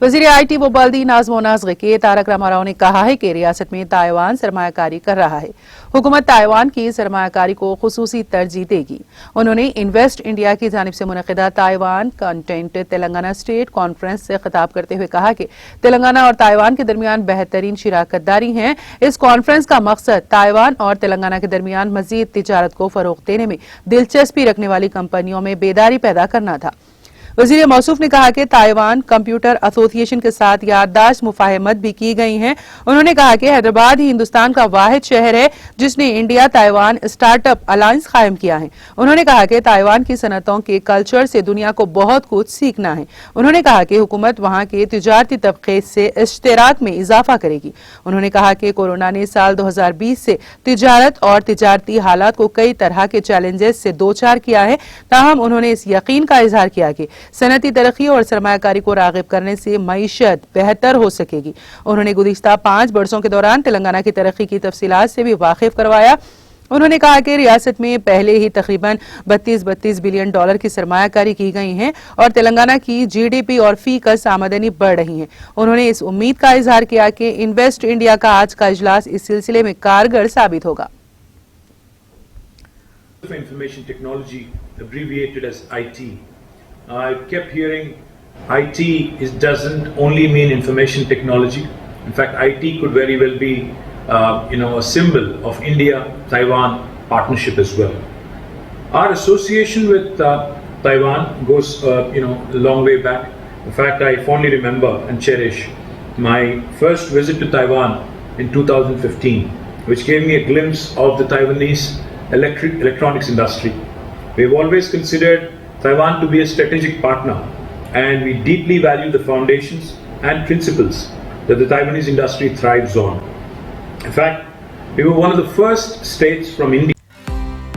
वज़ीर IT व बल्दी नाज़्म व नाज़्ग़ के तारक रामाराव ने कहा है कि रियासत में ताइवान सरमायाकारी कर रहा है। हुकूमत ताइवान की सरमायाकारी को खुसूसी तरजीह देगी। उन्होंने इन्वेस्ट इंडिया की जानिब से मुनक़िदा Taiwan content Telangana state conference से खिताब करते हुए कहा कि तेलंगाना और ताइवान के दरमियान बेहतरीन शिराकत दारी है। इस कॉन्फ्रेंस का मकसद ताइवान और तेलंगाना के दरमियान मज़ीद तिजारत को फ़रोग़ देने में दिलचस्पी रखने वाली कंपनियों में बेदारी पैदा करना था। वज़ीर मौसूफ ने कहा कि ताइवान कंप्यूटर एसोसिएशन के साथ याददाश्त मुफाहमत भी की गई हैं। उन्होंने कहा कि हैदराबाद ही हिंदुस्तान का वाहिद शहर है जिसने इंडिया ताइवान स्टार्टअप अलायंस कायम किया है। उन्होंने कहा कि ताइवान की सनतों के कल्चर से दुनिया को बहुत कुछ सीखना है। उन्होंने कहा कि हुकूमत वहां के तिजारती तबके से इश्तिराक में इजाफा करेगी। उन्होंने कहा कि कोरोना ने साल 2020 से तिजारत और तिजारती हालात को कई तरह के चैलेंजेस से दो चार किया है। ताहम उन्होंने इस यकीन का इजहार किया कि सनती तरक्की और सरमायाकारी को राग़िब करने से मईशत बेहतर हो सकेगी। उन्होंने गुज़िश्ता 5 बरसों के दौरान तेलंगाना की तरक्की की तफसीलात से भी वाकिफ करवाया। उन्होंने कहा कि रियासत में पहले ही तकरीबन 32 बिलियन डॉलर की सरमायाकारी की गई है और तेलंगाना की GDP और फीकस आमदनी बढ़ रही है। उन्होंने इस उम्मीद का इजहार किया कि इन्वेस्ट इंडिया का आज का इजलास इस सिलसिले में कारगर साबित होगा। I kept hearing IT doesn't only mean information technology. In fact, IT could very well be, a symbol of India-Taiwan partnership as well. Our association with Taiwan goes, a long way back. In fact, I fondly remember and cherish my first visit to Taiwan in 2015, which gave me a glimpse of the Taiwanese electronics industry. We've always considered Taiwan to be a strategic partner, and we deeply value the foundations and principles that the Taiwanese industry thrives on. In fact, we were one of the first states from India.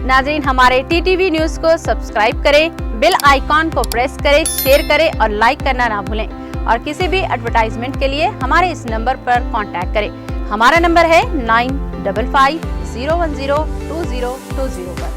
नाज़रीन, हमारे TTV news को subscribe करें, bell icon को press करें, share करें और like करना ना भूलें। और किसी भी एडवर्टाइजमेंट के लिए हमारे इस नंबर पर कांटेक्ट करें। हमारा नंबर है 9550102020 पर।